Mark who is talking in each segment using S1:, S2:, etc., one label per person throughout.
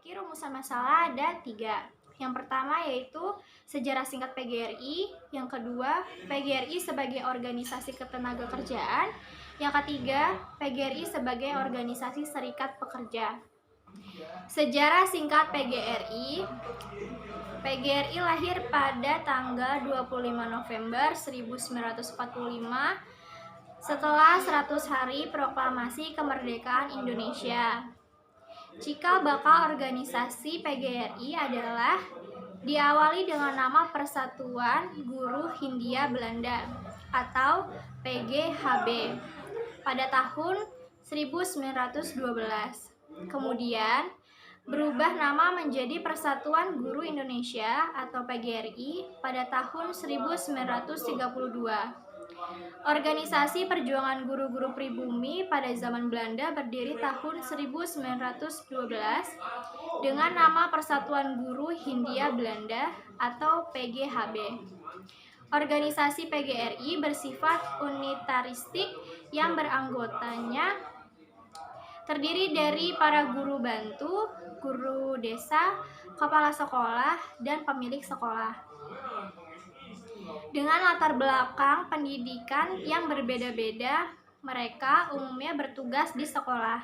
S1: memiliki rumusan masalah ada 3. Yang pertama yaitu sejarah singkat PGRI, yang kedua PGRI sebagai organisasi ketenagakerjaan, yang ketiga PGRI sebagai organisasi serikat pekerja. Sejarah singkat PGRI. PGRI lahir pada tanggal 25 November 1945 setelah 100 hari proklamasi kemerdekaan Indonesia. Cikal bakal organisasi PGRI adalah diawali dengan nama Persatuan Guru Hindia Belanda atau PGHB pada tahun 1912. Kemudian berubah nama menjadi Persatuan Guru Indonesia atau PGRI pada tahun 1932. Organisasi Perjuangan Guru-Guru Pribumi pada zaman Belanda berdiri tahun 1912 dengan nama Persatuan Guru Hindia Belanda atau PGHB. Organisasi PGRI bersifat unitaristik yang beranggotanya terdiri dari para guru bantu, guru desa, kepala sekolah, dan pemilik sekolah. Dengan latar belakang pendidikan yang berbeda-beda, mereka umumnya bertugas di sekolah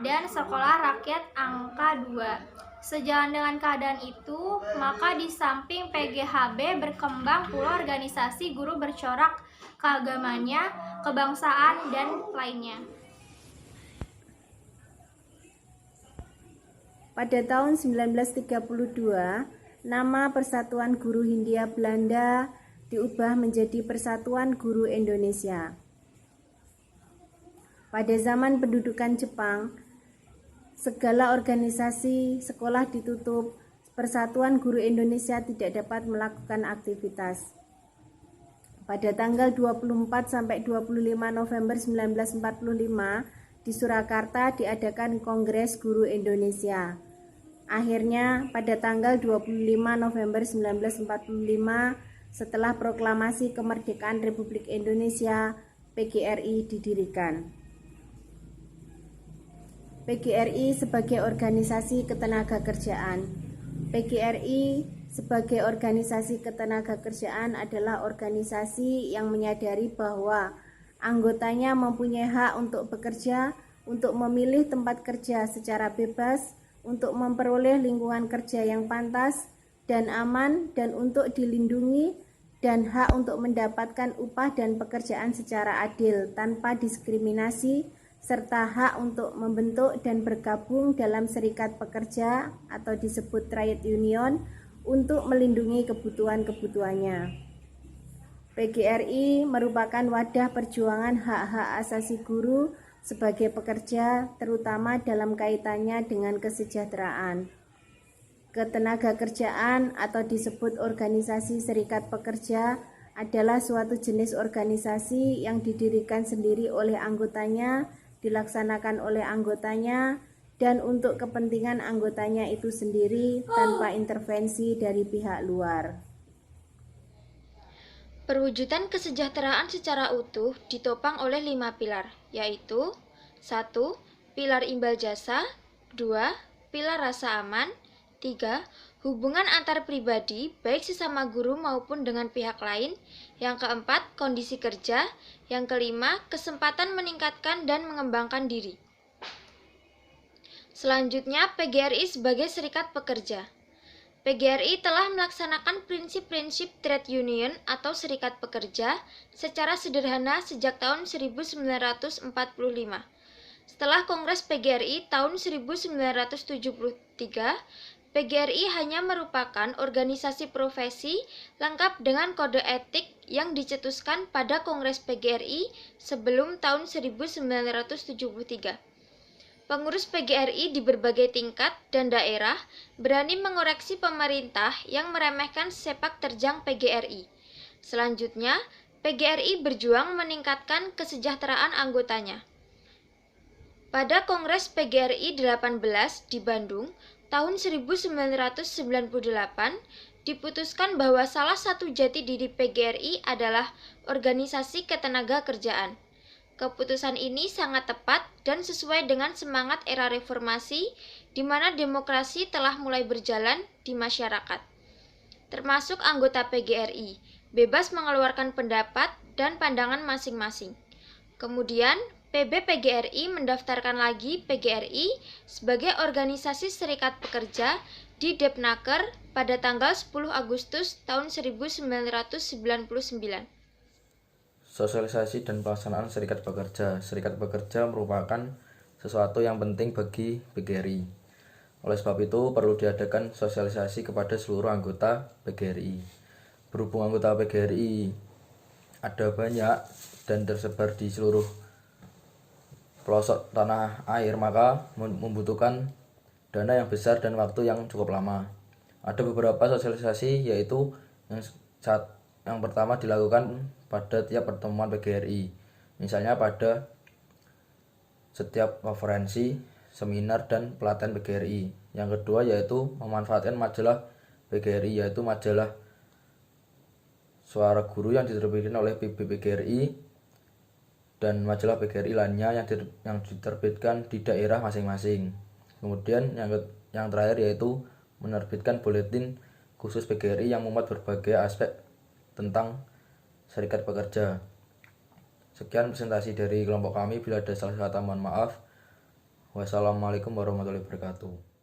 S1: dan sekolah rakyat angka 2. Sejalan dengan keadaan itu, maka di samping PGHB berkembang pula organisasi guru bercorak keagamannya, kebangsaan, dan lainnya.
S2: Pada tahun 1932, nama Persatuan Guru Hindia Belanda diubah menjadi Persatuan Guru Indonesia. Pada zaman pendudukan Jepang, segala organisasi sekolah ditutup. Persatuan Guru Indonesia tidak dapat melakukan aktivitas. Pada tanggal 24 sampai 25 November 1945 di Surakarta diadakan Kongres Guru Indonesia. Akhirnya pada tanggal 25 November 1945 setelah proklamasi kemerdekaan Republik Indonesia, PGRI didirikan. PGRI sebagai organisasi ketenagakerjaan. PGRI sebagai organisasi ketenagakerjaan adalah organisasi yang menyadari bahwa anggotanya mempunyai hak untuk bekerja, untuk memilih tempat kerja secara bebas, untuk memperoleh lingkungan kerja yang pantas dan aman, dan untuk dilindungi, dan hak untuk mendapatkan upah dan pekerjaan secara adil tanpa diskriminasi, serta hak untuk membentuk dan bergabung dalam serikat pekerja atau disebut trade union untuk melindungi kebutuhan-kebutuhannya. PGRI merupakan wadah perjuangan hak-hak asasi guru sebagai pekerja, terutama dalam kaitannya dengan kesejahteraan. Ketenagakerjaan atau disebut organisasi serikat pekerja adalah suatu jenis organisasi yang didirikan sendiri oleh anggotanya, dilaksanakan oleh anggotanya, dan untuk kepentingan anggotanya itu sendiri tanpa intervensi dari pihak luar.
S3: Perwujudan kesejahteraan secara utuh ditopang oleh 5 pilar, yaitu 1. Pilar imbal jasa, 2. Pilar rasa aman, 3. Hubungan antar pribadi, baik sesama guru maupun dengan pihak lain, yang keempat, kondisi kerja, yang kelima, kesempatan meningkatkan dan mengembangkan diri. Selanjutnya, PGRI sebagai serikat pekerja. PGRI telah melaksanakan prinsip-prinsip trade union atau serikat pekerja secara sederhana sejak tahun 1945. Setelah Kongres PGRI tahun 1973, PGRI hanya merupakan organisasi profesi lengkap dengan kode etik yang dicetuskan pada Kongres PGRI sebelum tahun 1973. Pengurus PGRI di berbagai tingkat dan daerah berani mengoreksi pemerintah yang meremehkan sepak terjang PGRI. Selanjutnya, PGRI berjuang meningkatkan kesejahteraan anggotanya. Pada Kongres PGRI 18 di Bandung tahun 1998, diputuskan bahwa salah satu jati diri PGRI adalah organisasi ketenagakerjaan. Keputusan ini sangat tepat dan sesuai dengan semangat era reformasi di mana demokrasi telah mulai berjalan di masyarakat. Termasuk anggota PGRI, bebas mengeluarkan pendapat dan pandangan masing-masing. Kemudian, PB PGRI mendaftarkan lagi PGRI sebagai organisasi serikat pekerja di Depnaker pada tanggal 10 Agustus tahun 1999.
S4: Sosialisasi dan pelaksanaan serikat pekerja. Serikat pekerja merupakan sesuatu yang penting bagi PGRI. Oleh sebab itu, perlu diadakan sosialisasi kepada seluruh anggota PGRI. Berhubung anggota PGRI ada banyak dan tersebar di seluruh pelosok tanah air, maka membutuhkan dana yang besar dan waktu yang cukup lama. Ada beberapa sosialisasi, yaitu yang pertama dilakukan pada tiap pertemuan PGRI, misalnya pada setiap konferensi, seminar, dan pelatihan PGRI. Yang kedua yaitu memanfaatkan majalah PGRI, yaitu majalah Suara Guru yang diterbitkan oleh PB PGRI dan majalah PGRI lainnya yang diterbitkan di daerah masing-masing. Kemudian yang terakhir yaitu menerbitkan buletin khusus PGRI yang memuat berbagai aspek tentang serikat pekerja. Sekian presentasi dari kelompok kami. Bila ada salah kata mohon maaf. Wassalamualaikum warahmatullahi wabarakatuh.